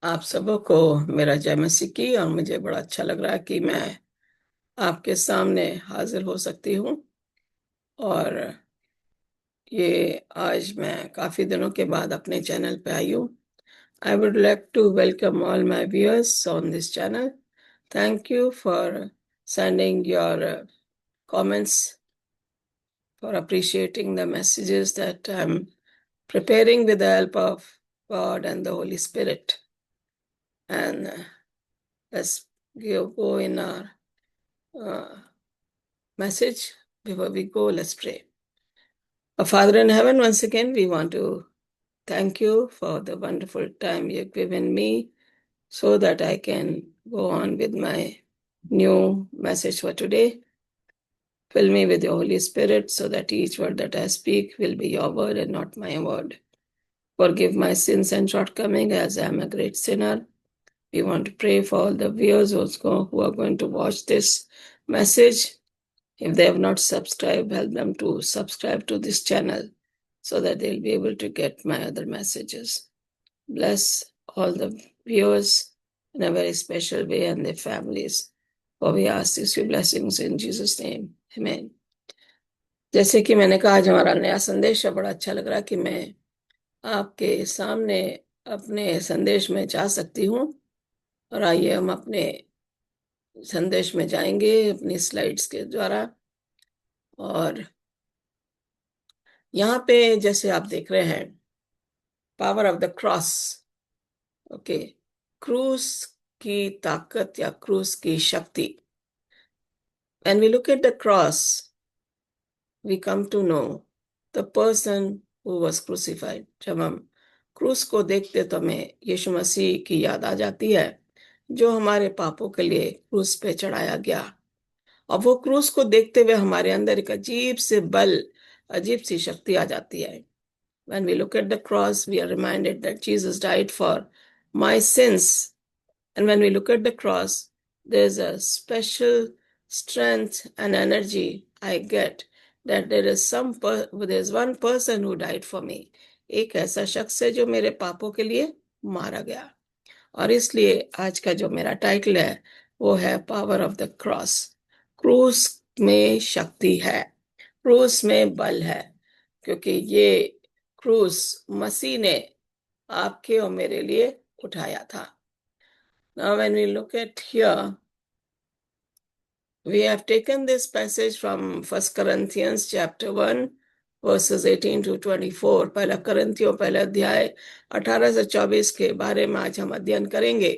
आप सबों को मेरा जय मसीह की। और मुझे बड़ा अच्छा लग रहा है कि मैं आपके सामने हाजिर हो सकती हूँ। और ये आज मैं काफी दिनों के बाद अपने चैनल पे आई हूँ। I would like to welcome all my viewers on this channel. Thank you for sending your comments, for appreciating the messages that I'm preparing with the help of God and the Holy Spirit. And let's go in our uh, message. Before we go, let's pray. Our Father in heaven, once again, we want to thank you for the wonderful time you've given me so that I can go on with my new message for today. Fill me with your Holy Spirit so that each word that I speak will be your word and not my word. Forgive my sins and shortcomings as I am a great sinner. We want to pray for all the viewers who are going to watch this message. If they have not subscribed, help them to subscribe to this channel so that they'll be able to get my other messages. Bless all the viewers in a very special way and their families. For we ask these few blessings in Jesus' name. Amen. जैसे कि मैंने कहा, आज हमारा नया संदेश है। बड़ा अच्छा लग रहा है कि मैं आपके सामने अपने संदेश में जा सकती हूँ। और आइए हम अपने संदेश में जाएंगे अपनी स्लाइड्स के द्वारा। और यहाँ पे जैसे आप देख रहे हैं, power of the cross. Okay, क्रूस की ताकत या क्रूस की शक्ति। When we look at the cross, we come to know the person who was crucified. जब हम क्रूस को देखते तो हमें यीशु मसीह की याद आ जाती है, जो हमारे पापों के लिए क्रूस पे चढ़ाया गया। और वो क्रूस को देखते हुए हमारे अंदर एक अजीब से बल, अजीब सी शक्ति आ जाती है। When we look at the cross, we are reminded that Jesus died for my sins. And when we look at the cross, there's a special strength and energy I get that there's one person who died for me. एक ऐसा शख्स है जो मेरे पापों के लिए मारा गया। और इसलिए आज का जो मेरा टाइटल है वो है पावर ऑफ द क्रॉस। क्रूस में शक्ति है, क्रूस में बल है, क्योंकि ये क्रूस मसीह ने आपके और मेरे लिए उठाया था। Now when we look at here, we have taken this passage from 1 Corinthians chapter 1 verses 18 to 24। पहला करंथियों पहला अध्याय 18 से 24 के बारे में आज हम अध्ययन करेंगे।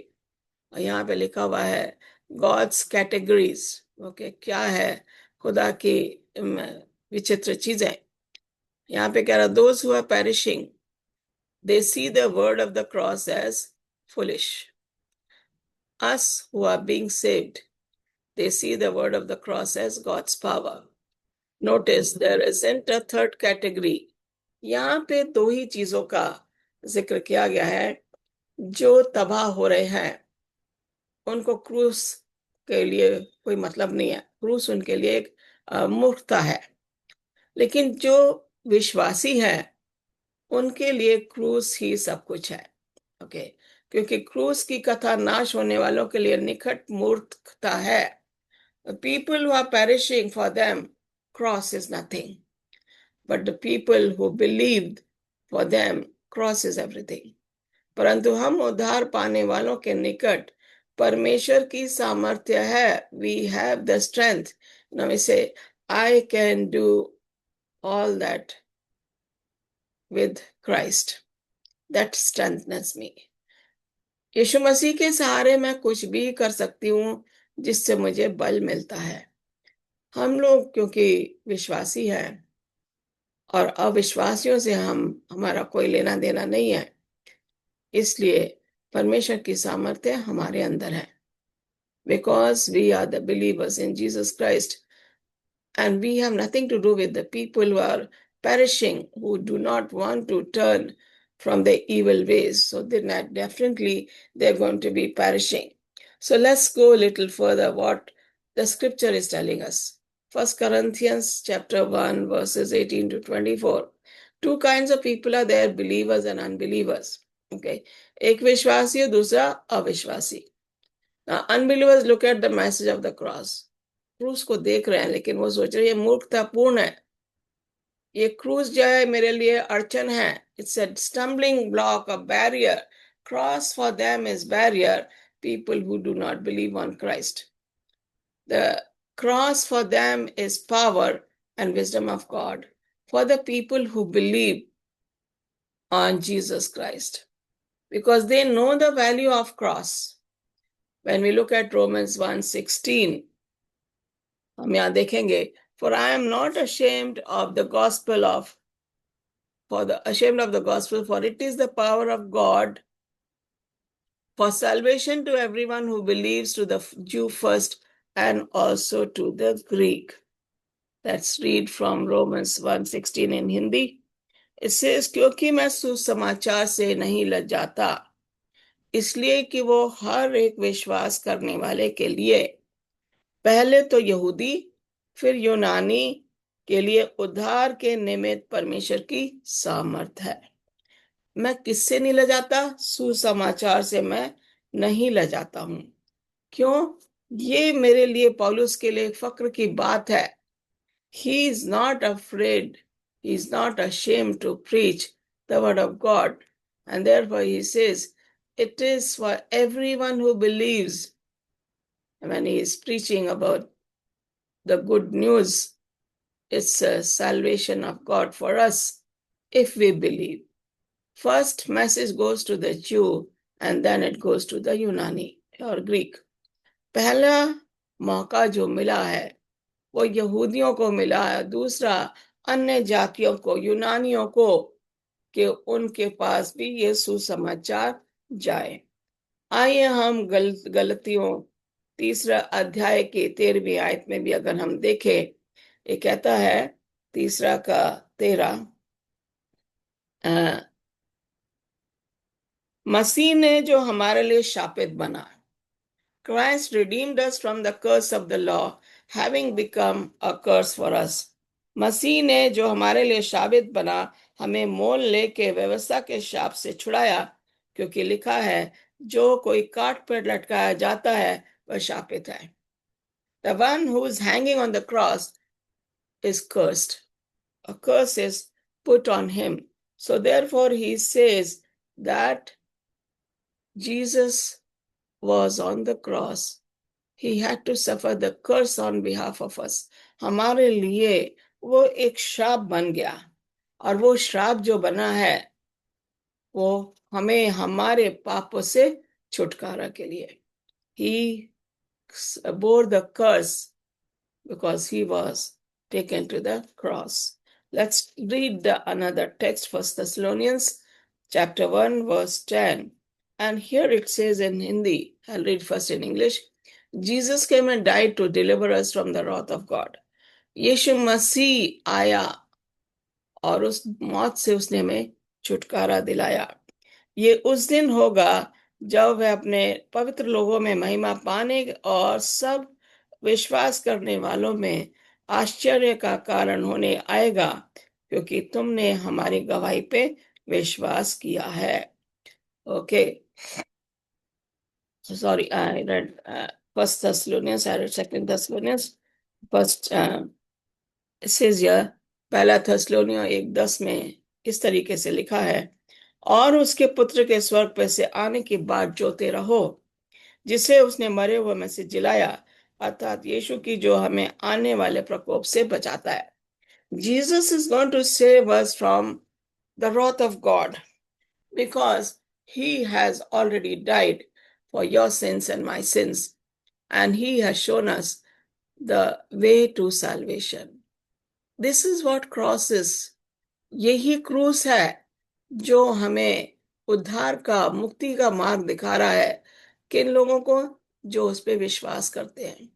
और यहाँ पे लिखा हुआ है गॉड्स कैटेगरीज। ओके, क्या है खुदा की विचित्र चीजें। यहाँ पे कह रहा, those who are perishing they see the word of the cross as foolish, us who are being saved, they see the word of the cross as God's power. Notice there isn't a third category. यहाँ पे दो ही चीजों का जिक्र किया गया है। जो तबाह हो रहे हैं उनको क्रूस के लिए कोई मतलब नहीं है, क्रूस उनके लिए एक मूर्खता है। लेकिन जो विश्वासी है उनके लिए क्रूस ही सब कुछ है। ओके, क्योंकि क्रूस की कथा नाश होने वालों के लिए निकट मूर्खता है। The people who are perishing, for them cross is nothing, but the people who believed, for them cross is everything. परंतु हम उद्धार पाने वालों के निकट परमेश्वर की सामर्थ्य है। We have the strength. Now we say, I can do all that with Christ. That strengthens me. यीशु मसीह के सहारे मैं कुछ भी कर सकती हूँ जिससे मुझे बल मिलता है। हम लोग क्योंकि विश्वासी हैं और अविश्वासियों से हमारा कोई लेना देना नहीं है, इसलिए परमेश्वर की सामर्थ्य हमारे अंदर है। Because we are the believers in Jesus Christ and we have nothing to do with the people who are perishing, who do not want to turn from their evil ways. So then definitely they're going to be perishing. So let's go a little further what the scripture is telling us. 1 Corinthians chapter 1 verses 18 to 24. Two kinds of people are there, believers and unbelievers. Okay, एक विश्वासी और दूसरा अविश्वासी। Unbelievers look at the message of the cross, क्रूस को देख रहे हैं लेकिन वो सोच रहे हैं ये मूर्खतापूर्ण है, ये क्रूस जो है मेरे लिए अड़चन है, it's a stumbling block, a barrier. Cross for them is barrier, people who do not believe on Christ. The cross for them is power and wisdom of God for the people who believe on Jesus Christ, because they know the value of cross. When we look at Romans 1:16, हम यहाँ देखेंगे, for I am not ashamed of the gospel of, ashamed of the gospel, for it is the power of God for salvation to everyone who believes, to the Jew first and also to the Greek. Let's read from Romans 1:16 in Hindi. It says, क्योंकि मैं सुसमाचार से नहीं लजाता, इसलिए कि वो हर एक विश्वास करने वाले के लिए, पहले तो यहूदी फिर यूनानी के लिए उद्धार के निमित्त परमेश्वर की सामर्थ है। मैं किससे नहीं लजाता? सुसमाचार से मैं नहीं लजाता हूं। क्यों? ये मेरे लिए, पौलुस के लिए फक्र की बात है। He is not afraid, he is not ashamed to preach the word of God. And therefore he says, it is for everyone who believes. When he is preaching about the good news, it's a salvation of God for us if we believe. First message goes to the Jew and then it goes to the Unani or Greek. पहला मौका जो मिला है वो यहूदियों को मिला है, दूसरा अन्य जातियों को, यूनानियों को, कि उनके पास भी ये सुसमाचार जाए। आइए हम गलतियों 3 अध्याय की 13वीं आयत में भी अगर हम देखें, ये कहता है 3 का 13, मसीह ने जो हमारे लिए शापित बना, Christ redeemed us from the curse of the law, having become a curse for us. मसीह ने जो हमारे लिए शापित बना, हमें मोल लेके व्यवस्था के शाप से छुड़ाया, क्योंकि लिखा है, जो कोई काट पर लटकाया जाता है वह शापित है। The one who is hanging on the cross is cursed. A curse is put on him. So therefore he says that Jesus was on the cross. He had to suffer the curse on behalf of us. हमारे लिए वो एक श्राप बन गया, और वो श्राप जो बना है वो हमें हमारे पापों से छुटकारा के लिए। He bore the curse because he was taken to the cross. Let's read another text, 1 Thessalonians chapter 1 verse 10. And here it says in Hindi, I'll read first in English. Jesus came and died to deliver us from the wrath of God. यीशु मसीह आया और उस मौत से उसने हमें छुटकारा दिलाया। ये उस दिन होगा जब वह अपने पवित्र लोगों में महिमा पाने और सब विश्वास करने वालों में आश्चर्य का कारण होने आएगा, क्योंकि तुमने हमारी गवाही पे विश्वास किया है। Okay, sorry, I read First Thessalonians, I read Second Thessalonians. First it says here, पहला थेसलोनियों 1:10 में इस तरीके से लिखा है, और उसके पुत्र के स्वर्ग पे से आने की बात जोते रहो, जिसे उसने मरे हुए में से जिलाया, अर्थात यीशु की, जो हमें आने वाले प्रकोप से बचाता है। Jesus is going to save us from the wrath of God, because he has already died for your sins and my sins, and he has shown us the way to salvation. This is what cross is. यही क्रूस है जो हमें उद्धार का, मुक्ति का मार्ग दिखा रहा है, किन लोगों को? जो उस पे विश्वास करते हैं।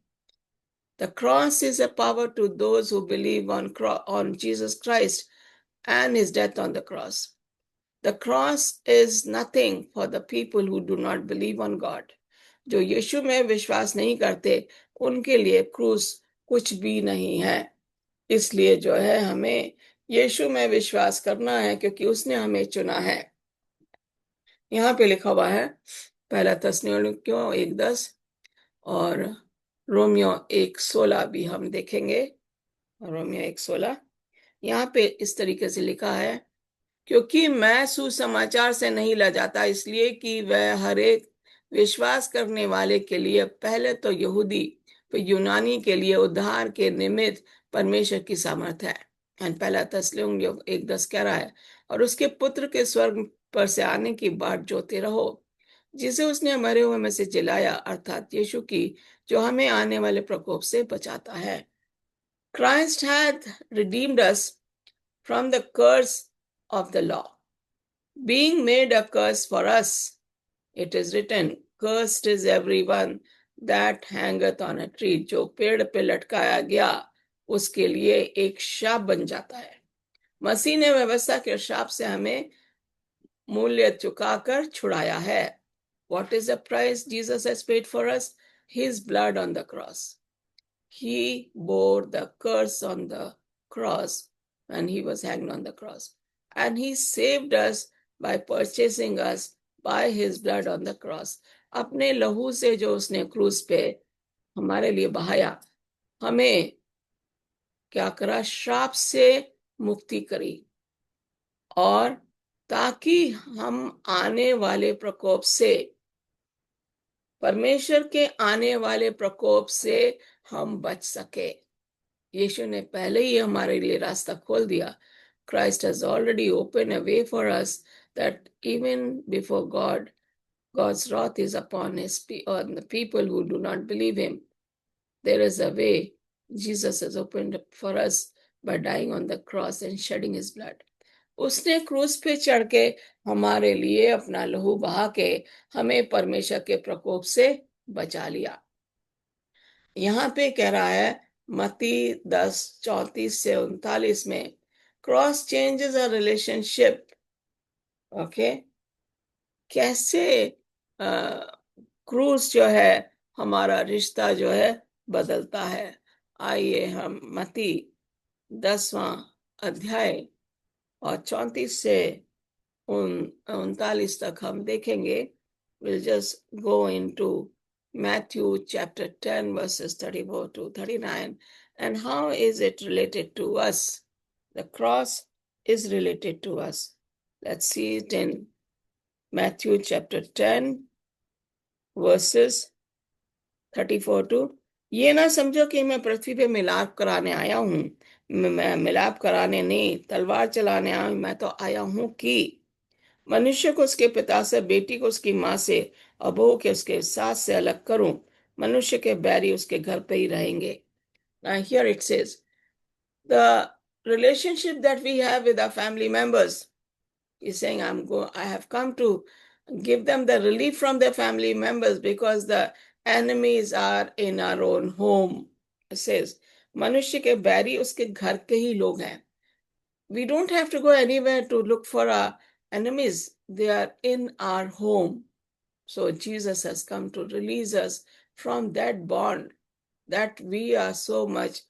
The cross is a power to those who believe on Jesus Christ and his death on the cross. The cross is nothing for the people who do not believe on God. जो यीशु में विश्वास नहीं करते, उनके लिए क्रूस कुछ भी नहीं है। इसलिए जो है हमें यीशु में विश्वास करना है, क्योंकि उसने हमें चुना है। यहाँ पे लिखा हुआ है पहला थिस्सलुनीकियों 1:10 और रोमियो 1:16 भी हम देखेंगे। रोमियो 1:16 यहाँ पे इस तरीके से लिखा है, क्योंकि मैं सुसमाचार से नहीं लजाता, इसलिए कि वह हर एक विश्वास करने वाले के लिए, पहले तो यहूदी फिर यूनानी के लिए उद्धार के निमित्त परमेश्वर की सामर्थ है। एंड पहला थिस्सलुनीकियों 1:10 कह रहा है, और उसके पुत्र के स्वर्ग पर से आने की बाट जोते रहो, जिसे उसने मरे हुए में से जिलाया, अर्थात यीशु की, जो हमें आने वाले प्रकोप से बचाता है। Christ hath redeemed us from the curse of the law, being made a curse for us. It is written, cursed is everyone that hangeth on a tree. जो पेड़ पे लटकाया गया उसके लिए एक शाप बन जाता है। मसीह ने व्यवस्था के शाप से हमें मूल्य चुकाकर छुड़ाया है। What is the price Jesus has paid for us? His blood on the cross. He bore the curse on the cross when he was hanged on the cross. And he saved us by purchasing us by his blood on the cross. अपने लहू से जो उसने क्रूस पे हमारे लिए बहाया, हमें क्या करा? श्राप से मुक्ति करी, और ताकि हम आने वाले प्रकोप से, परमेश्वर के आने वाले प्रकोप से हम बच सके। यीशु ने पहले ही हमारे लिए रास्ता खोल दिया। Christ has already opened a way for us that even before God's wrath is upon on the people who do not believe him. There is a way Jesus has opened up for us by dying on the cross and shedding his blood. उसने क्रूस पे चढ़ के हमारे लिए अपना लहू बहा के हमें परमेश्वर के प्रकोप से बचा लिया। यहाँ पे कह रहा है मत्ती 10:34 से 39 में, cross changes a relationship. Okay, कैसे क्रूस जो है हमारा रिश्ता जो है बदलता है। आइए हम मत्ती 10वां अध्याय और 34 से 39 तक हम देखेंगे। We'll just go into Matthew chapter 10 verses 34 to 39. And how is it related to us? The cross is related to us. Let's see it in Matthew chapter 10 verses 34 to, ये ना समझो कि मैं पृथ्वी पे मिलाप कराने आया हूँ। मैं मिलाप कराने नहीं, तलवार चलाने आया हूँ। मैं तो आया हूँ कि मनुष्य को उसके पिता से, बेटी को उसकी माँ से और बहू के उसके सास से अलग करूं। मनुष्य के बैरी उसके घर पे ही रहेंगे। Now here it says, the relationship that we have with our family members. He's saying, I have come to give them the relief from their family members because the enemies are in our own home. It says, मनुष्य के बैरी उसके घर के ही लोग हैं। We don't have to go anywhere to look for our enemies. They are in our home. So Jesus has come to release us from that bond that we are so much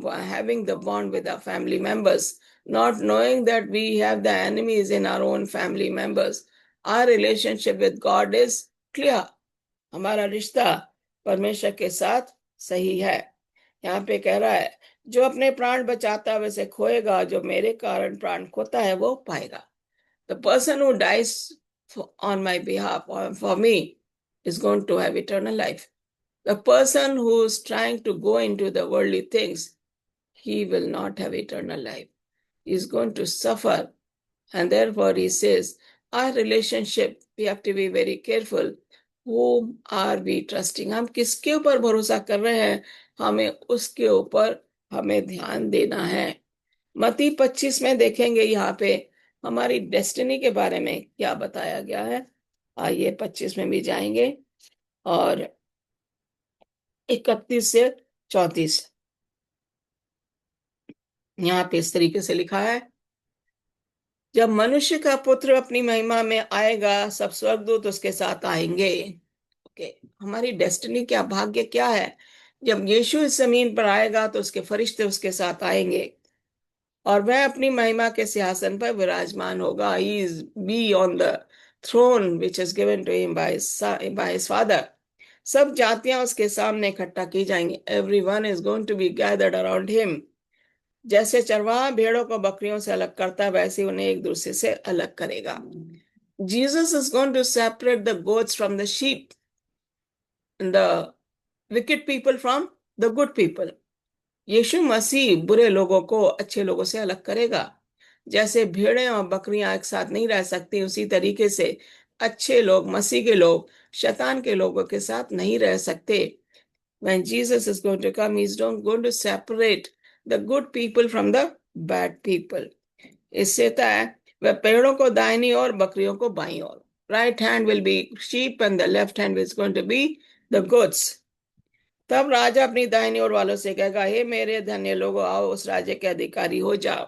having the bond with our family members, not knowing that we have the enemies in our own family members. Our relationship with God is clear. हमारा रिश्ता परमेश्वर के साथ सही है। यहाँ पे कह रहा है, जो अपने प्राण बचाता है वैसे खोएगा, जो मेरे कारण प्राण खोता है वो पाएगा। The person who dies on my behalf or for me is going to have eternal life. The person who is trying to go into the worldly things, he will not have eternal life. He is going to suffer. And therefore he says, our relationship, we have to be very careful. Whom are we trusting? हम किसके ऊपर भरोसा कर रहे हैं, हमें उसके ऊपर हमें ध्यान देना है। मत्ती 25 में देखेंगे यहाँ पे हमारी डेस्टिनी के बारे में क्या बताया गया है। आइए 25 में भी जाएंगे और 31 से 34 यहाँ पे इस तरीके से लिखा है, जब मनुष्य का पुत्र अपनी महिमा में आएगा, सब स्वर्गदूत उसके साथ आएंगे। ओके, हमारी डेस्टिनी क्या, भाग्य क्या है? जब यीशु इस जमीन पर आएगा तो उसके फरिश्ते उसके साथ आएंगे और वह अपनी महिमा के सिंहासन पर विराजमान होगा। He is be on the throne which is given to him by his father. सब जातियां उसके सामने इकट्ठा की जाएंगी. Everyone is going to be gathered around him. जैसे चरवाहा भेड़ों को बकरियों से अलग करता है, वैसे ही उन्हें एक दूसरे से अलग करेगा. Jesus is going to separate the goats from the sheep and the wicked people from the good people. यीशु मसीह बुरे लोगों को अच्छे लोगों से अलग करेगा. जैसे भेड़ें और बकरियां एक साथ नहीं रह सकती, उसी तरीके से अच्छे लोग, मसीह के लोग, शैतान के लोगों के साथ नहीं रह सकते. When Jesus is going to come, he's not going to separate the good people from the bad people. इससे तय वह पेड़ों को दाहिनी और बकरियों को बाईं ओर. Right hand will be sheep and the left hand is going to be the goats. तब राजा अपनी दाहिनी ओर वालों से कहेगा, हे मेरे धन्य लोगों, आओ उस राज्य के अधिकारी हो जाओ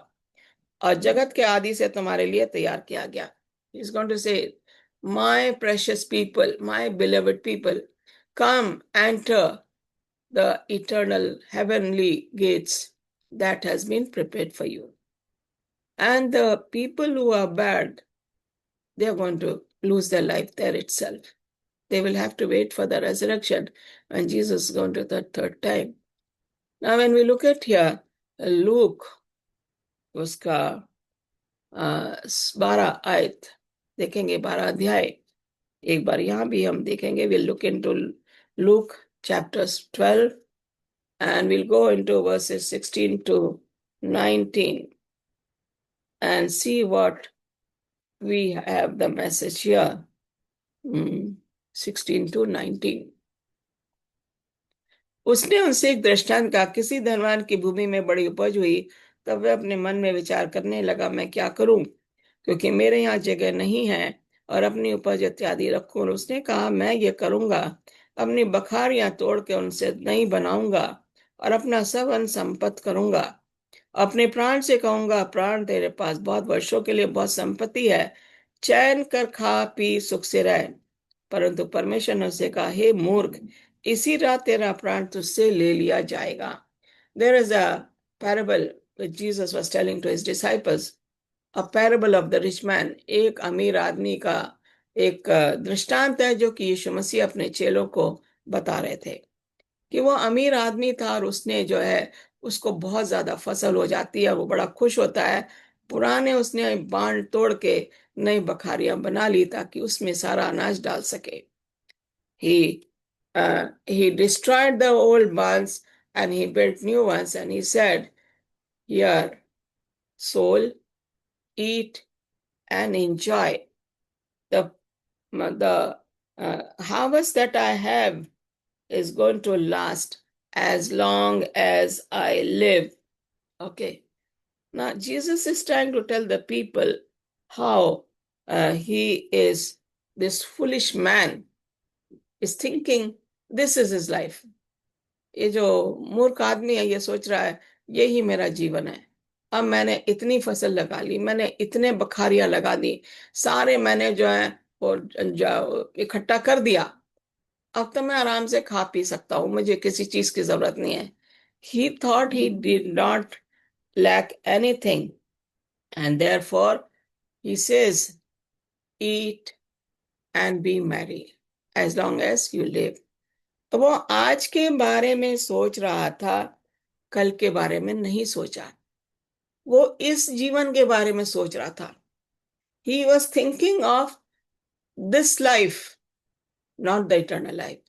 और जगत के आदि से तुम्हारे लिए तैयार किया गया. He's going to say, my precious people, my beloved people, come enter the eternal heavenly gates that has been prepared for you. And the people who are bad, they are going to lose their life there itself. They will have to wait for the resurrection when Jesus is going to the third time. Now, when we look at here, Luke, उसका 12 आयत देखेंगे, 12 अध्याय. एक बार यहाँ भी हम देखेंगे. We'll look into Luke chapters 12 and we'll go into verses 16 to 19 and see what we have the message here. 16 to 19. उसने उनसे एक दृष्टांत कहा, किसी धनवान की भूमि में बड़ी उपज हुई. तब वह अपने मन में विचार करने लगा, मैं क्या करूं, क्योंकि मेरे यहाँ जगह नहीं है और अपनी उपज इत्यादि रखूं. और उसने कहा, मैं ये करूंगा, अपनी बखारियां तोड़ के उनसे नई बनाऊंगा और अपना सब अन्न संपत्ति करूंगा. अपने प्राण से कहूंगा, प्राण तेरे पास बहुत वर्षों के लिए बहुत संपत्ति है, चैन कर खा पी सुख से रह. परंतु परमेश्वर ने उसे कहा, हे मूर्ख, इसी रात तेरा प्राण तुझसे ले लिया जाएगा. There is a parable which Jesus was telling to his disciples, a parable of the rich man. एक अमीर आदमी का एक दृष्टांत है जो कि यीशु मसीह अपने चेलों को बता रहे थे कि वो अमीर आदमी था और उसने जो है उसको बहुत ज्यादा फसल हो जाती है, वो बड़ा खुश होता है. पुराने उसने बांध तोड़ के नई बखारियां बना ली ताकि उसमें सारा अनाज डाल सके. He destroyed the old barns and he built new ones, and he said, here, soul, eat and enjoy. The harvest that I have is going to last as long as I live. Okay. Now, Jesus is trying to tell the people how he is, this foolish man is thinking this is his life. ये जो मूर्ख आदमी है ये सोच रहा है यही मेरा जीवन है. अब मैंने इतनी फसल लगा ली, मैंने इतने बखारियां लगा दी, सारे मैंने जो है वो इकट्ठा कर दिया, अब तो मैं आराम से खा पी सकता हूं, मुझे किसी चीज की जरूरत नहीं है. He thought he did not lack anything, and therefore he says, eat and be merry as long as you live. तो वो आज के बारे में सोच रहा था, कल के बारे में नहीं सोचा. वो इस जीवन के बारे में सोच रहा था. He was thinking of this life, not the eternal life.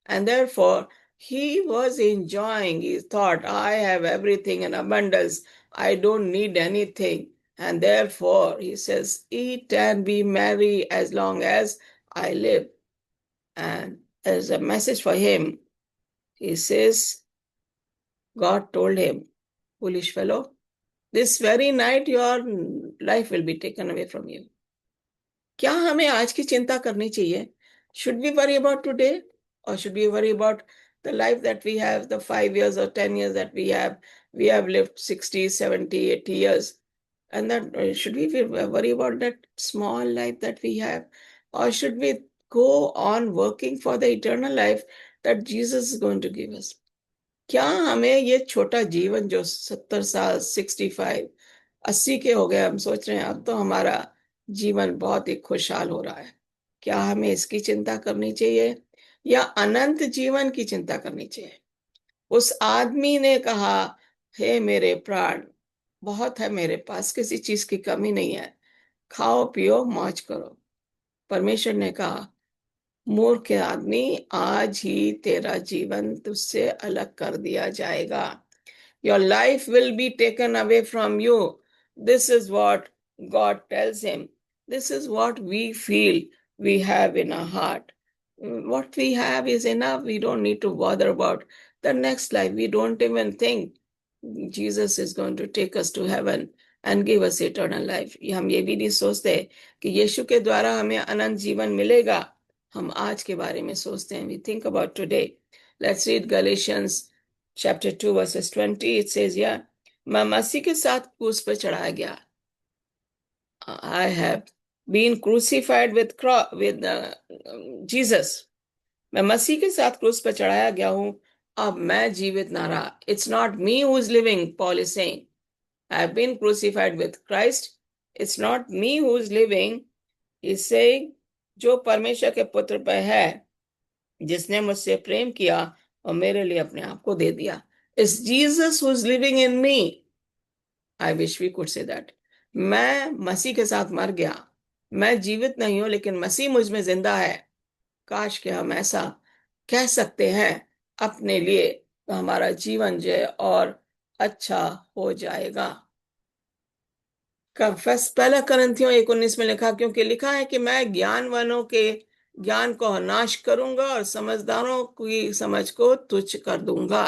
And therefore, he was enjoying. He thought, I have everything in abundance. I don't need anything. And therefore, he says, eat and be merry as long as I live. And as a message for him, he says, God told him, foolish fellow, this very night your life will be taken away from you. क्या हमें आज की चिंता करनी चाहिए? Should we worry about today? Or should we worry about the life that we have, the 5 years or 10 years that we have? We have lived 60, 70, 80 years. And that should we worry about that small life that we have? Or should we go on working for the eternal life that Jesus is going to give us? क्या हमें ये छोटा जीवन जो 70 साल, 65, 80 के हो गए, हम सोच रहे हैं अब तो हमारा जीवन बहुत ही खुशहाल हो रहा है। क्या हमें इसकी चिंता करनी चाहिए या अनंत जीवन की चिंता करनी चाहिए? उस आदमी ने कहा, हे मेरे प्राण, बहुत है मेरे पास, किसी चीज की कमी नहीं है, खाओ पियो मौज करो। परमेश्वर ने कहा, मूर्ख आदमी, आज ही तेरा जीवन तुझसे अलग कर दिया जाएगा। Your life will be taken away from you. This is what God tells him. This is what we feel we have in our heart. What we have is enough. We don't need to bother about the next life. We don't even think Jesus is going to take us to heaven and give us eternal life. हम ये भी नहीं सोचते कि यीशु के द्वारा हमें अनंत जीवन मिलेगा। हम आज के बारे में सोचते हैं। We think about today. Let's read Galatians chapter 2 verses 20. It says, yeah, मैं मसीह के साथ क्रूस पर चढ़ाया गया। I have been crucified with Jesus. मैं मसीह के साथ क्रूस पर चढ़ाया गया हूं। अब मैं जीवित ना रहा। It's not me who is living, Paul is saying. I have been crucified with Christ. It's not me who is living. He's saying, जो परमेश्वर के पुत्र पर है, जिसने मुझसे प्रेम किया और मेरे लिए अपने आप को दे दिया। It's Jesus who is living in me. I wish we could say that. मैं मसीह के साथ मर गया। मैं जीवित नहीं हूं, लेकिन मसीह मुझ में जिंदा है। काश कि हम ऐसा कह सकते हैं अपने लिए, तो हमारा जीवन जो है और अच्छा हो जाएगा। कफस पहला करंथियों 1:19 में लिखा, क्योंकि लिखा है कि मैं ज्ञानवानों के ज्ञान को नाश करूंगा और समझदारों की समझ को तुच्छ कर दूंगा।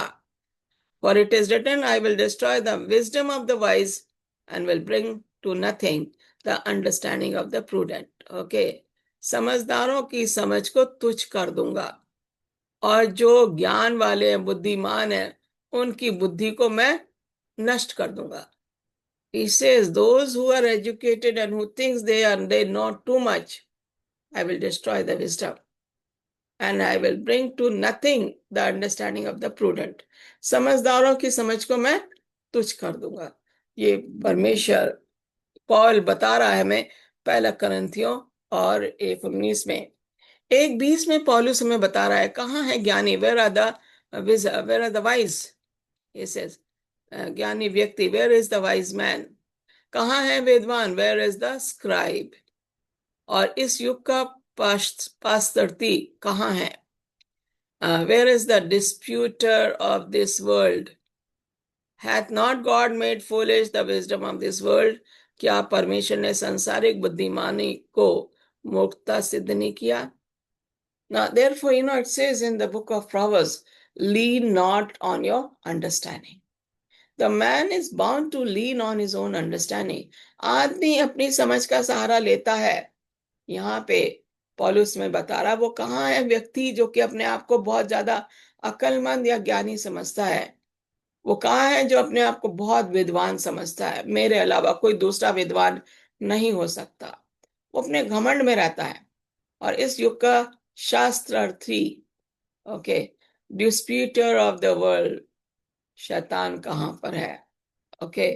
For it is written, I will destroy the wisdom of the wise and will bring to nothing the understanding of the prudent. Okay. समझदारों की समझ को तुच्छ कर दूंगा और जो ज्ञान वाले हैं, बुद्धिमान है, उनकी बुद्धि को मैं नष्ट कर दूंगा। He says, those who are educated and who thinks they know too much, I will destroy the wisdom and I will bring to nothing the understanding of the prudent. समझदारों की समझ को मैं तुच्छ कर दूंगा। ये परमेश्वर पौल बता रहा है हमें पहला करंथियों और 1:19 में। 1:20 में पौलुस हमें बता रहा है कहाँ है ज्ञानी, where are the wise. He says, ज्ञानी व्यक्ति, where is the wise man. कहाँ है विद्वान, वेयर इज द स्क्राइब। और इस युग का पास्टरती कहाँ है, where is the disputer of this world. Hath not God made foolish the wisdom of this world? क्या परमेश्वर ने संसारिक बुद्धिमानी को मूर्खता सिद्ध नहीं किया? Now, therefore, it says in the book of Proverbs, lean not on your understanding. The man is bound to lean on his own understanding. आदमी अपनी समझ का सहारा लेता है। यहाँ पे पौलुस में बता रहा, वो कहाँ है व्यक्ति जो कि अपने आप को बहुत ज्यादा अक्लमंद या ज्ञानी समझता है? वो कहाँ है जो अपने आप को बहुत विद्वान समझता है, मेरे अलावा कोई दूसरा विद्वान नहीं हो सकता? वो अपने घमंड में रहता है। और इस युग का शास्त्रार्थी, ओके, डिस्प्यूटर ऑफ द वर्ल्ड, शैतान कहाँ पर है? ओके,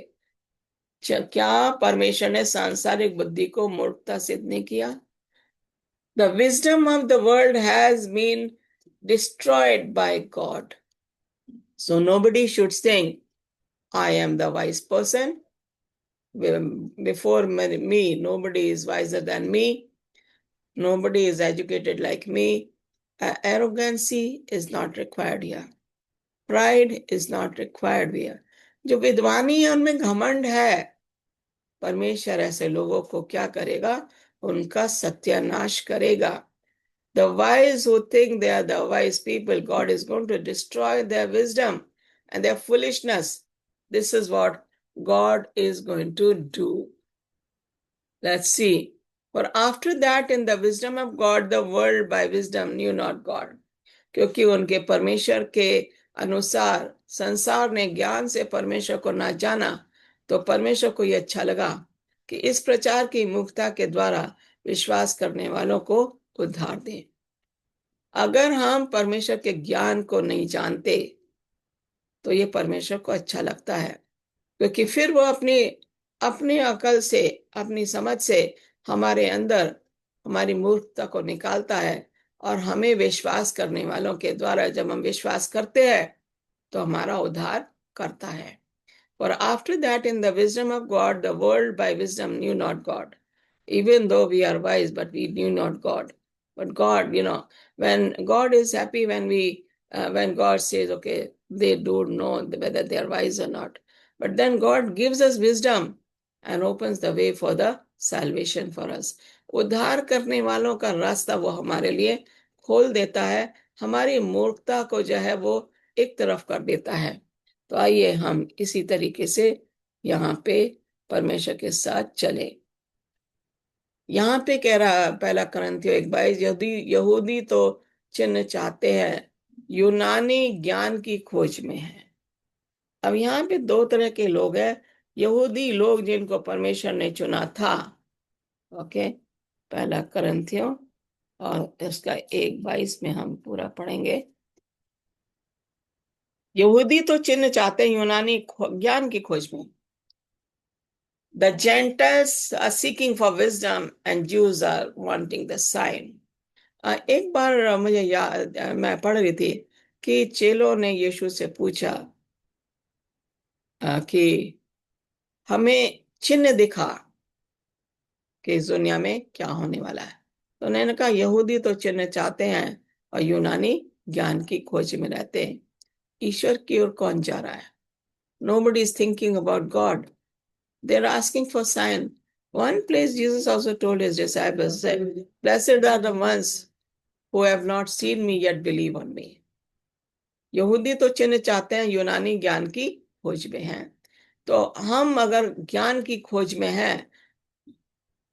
क्या परमेश्वर ने सांसारिक बुद्धि को मूर्खता सिद्ध नहीं किया? The wisdom of the world has been destroyed by God. So nobody should think, I am the wise person. Before me, nobody is wiser than me. Nobody is educated like me. Arrogancy is not required here. Pride is not required here. जो विद्वानी है उनमें घमंड है, परमेश्वर ऐसे लोगों को क्या करेगा? उनका सत्यानाश करेगा। The wise who think they are the wise people, God is going to destroy their wisdom and their foolishness. This is what God is going to do. Let's see. For after that, in the wisdom of God, the world by wisdom knew not God. क्योंकि उनके परमेश्वर के अनुसार संसार ने ज्ञान से परमेश्वर को ना जाना, तो परमेश्वर को यह अच्छा लगा कि इस प्रचार की मूर्खता के द्वारा विश्वास करने वालों को उद्धार दें। अगर हम परमेश्वर के ज्ञान को नहीं जानते तो ये परमेश्वर को अच्छा लगता है, क्योंकि फिर वो अपनी अपनी अकल से, अपनी समझ से हमारे अंदर हमारी मूर्खता को निकालता है और हमें विश्वास करने वालों के द्वारा, जब हम विश्वास करते हैं तो हमारा उद्धार करता है। For after that, in the wisdom of God, the world by wisdom knew not God. Even though we are wise, but we knew not God. But God, when God is happy when God says, okay, they don't know whether they are wise or not. But then God gives us wisdom and opens the way for the salvation for us. उद्धार करने वालों का रास्ता वो हमारे लिए खोल देता है, हमारी मूर्खता को जो है वो एक तरफ कर देता है। तो आइए हम इसी तरीके से यहाँ पे परमेश्वर के साथ चले। यहाँ पे कह रहा पहला करंथियों 1:22, यहूदी यहूदी तो चिन्ह चाहते हैं, यूनानी ज्ञान की खोज में है। अब यहाँ पे दो तरह के लोग हैं, यहूदी लोग जिनको परमेश्वर ने चुना था। ओके, पहला करंथियों और इसका 1:22 में हम पूरा पढ़ेंगे। यहूदी तो चिन्ह चाहते हैं यूनानी ज्ञान की खोज में। The Gentiles are seeking for wisdom and Jews are wanting the sign. एक बार मुझे याद, मैं पढ़ रही थी कि चेलों ने यीशु से पूछा कि हमें चिन्ह दिखा कि इस दुनिया में क्या होने वाला है। तो उन्होंने कहा यहूदी तो चिन्ह चाहते हैं और यूनानी ज्ञान की खोज में रहते हैं। ईश्वर की ओर कौन जा रहा है? Nobody is thinking about God. They're asking for sign. One place Jesus also told his disciples, said, "Blessed are the ones who have not seen me yet believe on me." यहूदी तो चिन्ह चाहते हैं, यूनानी ज्ञान की खोज में हैं। तो हम अगर ज्ञान की खोज में हैं,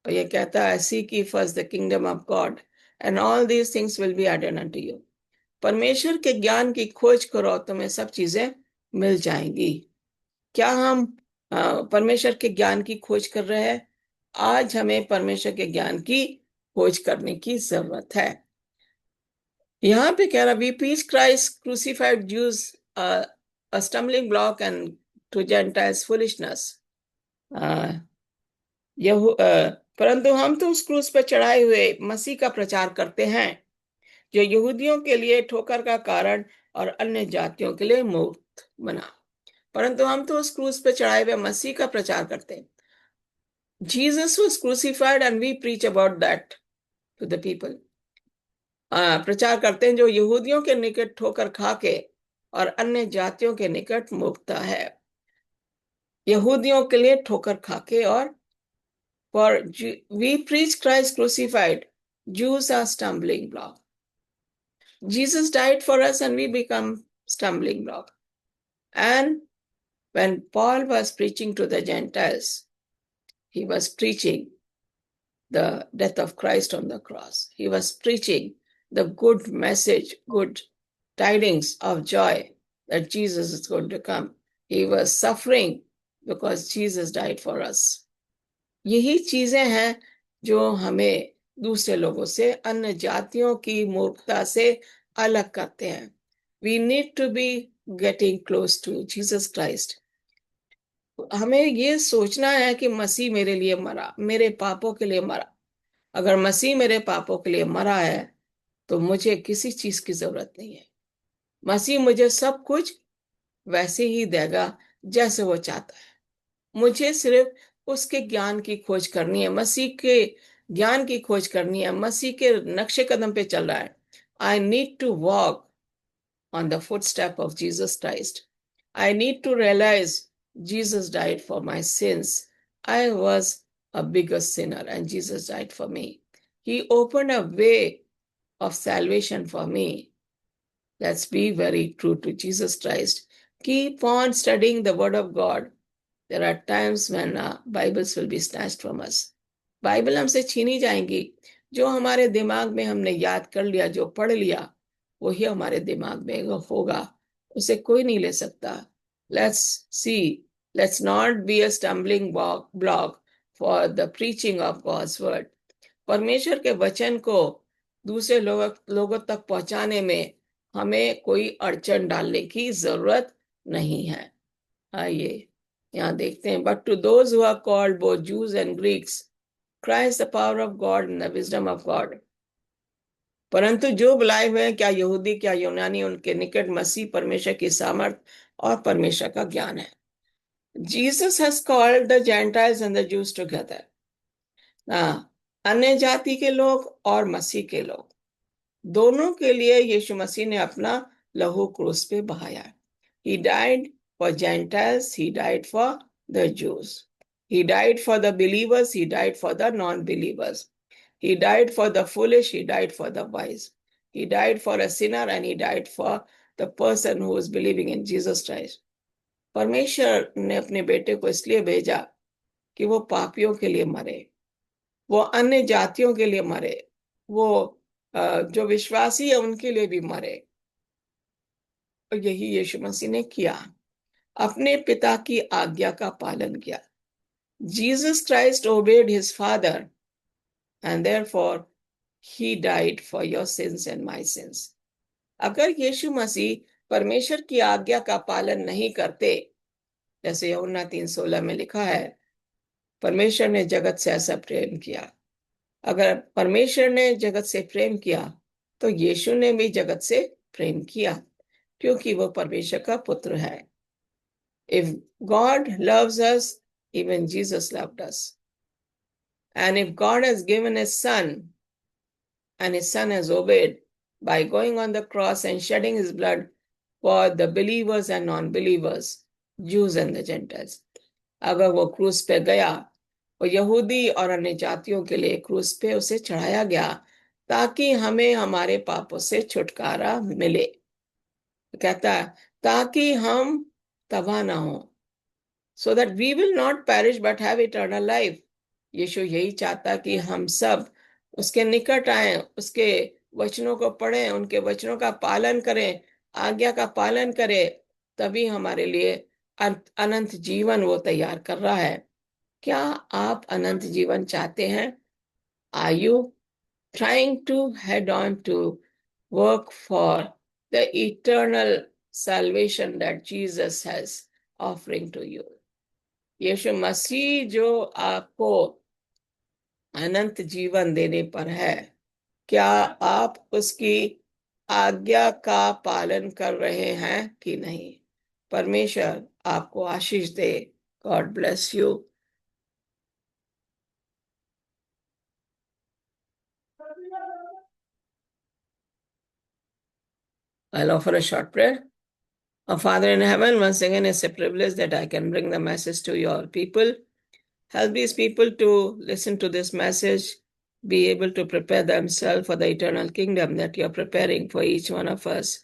तो ये कहता है seek ye first the kingdom of God and all these things will be added unto you. परमेश्वर के ज्ञान की खोज करो, तुम्हें सब चीजें मिल जाएंगी। क्या हम परमेश्वर के ज्ञान की खोज कर रहे हैं? आज हमें परमेश्वर के ज्ञान की खोज करने की जरूरत है। यहाँ पे कह रहा we preach Christ crucified Jews a stumbling block and to Gentiles foolishness. परंतु हम तो उस क्रूस पर चढ़ाए हुए मसीह का प्रचार करते हैं, जो यहूदियों के लिए ठोकर का कारण और अन्य जातियों के लिए मूर्ख बना। परंतु हम तो उस क्रूस पे चढ़ाए हुए मसीह का प्रचार करते हैं। Jesus was crucified and we preach about that to the people. प्रचार करते हैं जो यहूदियों के निकट ठोकर खा के और अन्य जातियों के निकट मुक्ता है। यहूदियों के लिए ठोकर खा के, और for we preach Christ crucified, Jews are stumbling block. Jesus died for us and we become stumbling block. And when Paul was preaching to the Gentiles, he was preaching the death of Christ on the cross. He was preaching the good message, good tidings of joy that Jesus is going to come. He was suffering because Jesus died for us. यही चीजें हैं जो हमें दूसरे लोगों से, अन्य जातियों की मूर्खता से अलग करते हैं। We need to be getting close to Jesus Christ. हमें ये सोचना है कि मसीह मेरे लिए मरा, मेरे पापों के लिए मरा। अगर मसीह मेरे पापों के लिए मरा है तो मुझे किसी चीज की जरूरत नहीं है। मसीह मुझे सब कुछ वैसे ही देगा जैसे वो चाहता है। मुझे सिर्फ उसके ज्ञान की खोज करनी है, मसीह के ज्ञान की खोज करनी है, मसीह के नक्शे कदम पे चल रहा है। I need to walk on the footstep of Jesus Christ. I need to realize Jesus died for my sins. I was a bigger sinner and Jesus died for me. He opened a way of salvation for me. Let's be very true to Jesus Christ. Keep on studying the Word of God. There are times when Bibles will be snatched from us. Bible हमसे छीनी जाएंगी। जो हमारे दिमाग में हमने याद कर लिया, जो पढ़ लिया, वही हमारे दिमाग में होगा, उसे कोई नहीं ले सकता। Let's see, let's not be a stumbling block for the preaching of God's word. परमेश्वर के वचन को दूसरे लोगों तक पहुंचाने में हमें कोई अड़चन डालने की जरूरत नहीं है। आइए यहाँ देखते हैं। But to those who are called both Jews and Greeks, Christ, the power of God and the wisdom of God. परंतु जो बुलाए हुए हैं, क्या यहूदी क्या यूनानी, उनके निकट मसीह परमेश्वर की सामर्थ और परमेश्वर का ज्ञान है. Jesus has called the Gentiles and the Jews together. अन्य जाति के लोग और मसीह के लोग दोनों के लिए यीशु मसीह ने अपना लहू क्रूस पे बहाया. He died for Gentiles, he died for the Jews. He died for the believers, he died for the non-believers. He died for the foolish, he died for the wise. He died for a sinner and he died for the person who is believing in Jesus Christ. परमेश्वर ने अपने बेटे को इसलिए भेजा कि वो पापियों के लिए मरे, वो अन्य जातियों के लिए मरे, वो जो विश्वासी है उनके लिए भी मरे. और यही यीशु मसीह ने किया, अपने पिता की आज्ञा का पालन किया. Jesus Christ obeyed his father and therefore he died for your sins and my sins. अगर यीशु मसीह परमेश्वर की आज्ञा का पालन नहीं करते, जैसे यूहन्ना 3:16 में लिखा है, परमेश्वर ने जगत से ऐसा प्रेम किया. अगर परमेश्वर ने जगत से प्रेम किया तो यीशु ने भी जगत से प्रेम किया, क्योंकि वो परमेश्वर का पुत्र है. If God loves us, even Jesus loved us. And if God has given his son, and his son has obeyed by going on the cross and shedding his blood for the believers and non-believers, Jews and the Gentiles. अगर वो क्रूस पे गया, वो यहूदी और अन्य जातियों के लिए क्रूस पे उसे चढ़ाया गया ताकि हमें हमारे पापों से छुटकारा मिले. कहता है ताकि हम तबाह ना हो, so that we will not perish but have eternal life. यीशु यही चाहता कि हम सब उसके निकट आए, उसके वचनों को पढ़ें, उनके वचनों का पालन करें, आज्ञा का पालन करें, तभी हमारे लिए अनंत जीवन वो तैयार कर रहा है. क्या आप अनंत जीवन चाहते हैं? Are you trying to head on to work for the eternal salvation that Jesus has offering to you? यीशु मसीह जो आपको अनंत जीवन देने पर है, क्या आप उसकी आज्ञा का पालन कर रहे हैं कि नहीं? परमेश्वर आपको आशीष दे. God bless you. I'll offer a short prayer. Our Father in heaven, once again, it's a privilege that I can bring the message to your people. Help these people to listen to this message, be able to prepare themselves for the eternal kingdom that you're preparing for each one of us.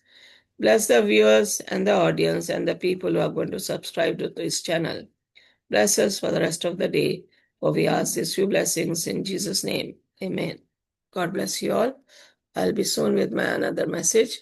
Bless the viewers and the audience and the people who are going to subscribe to this channel. Bless us for the rest of the day, for we ask these few blessings in Jesus' name. Amen. God bless you all. I'll be soon with my another message.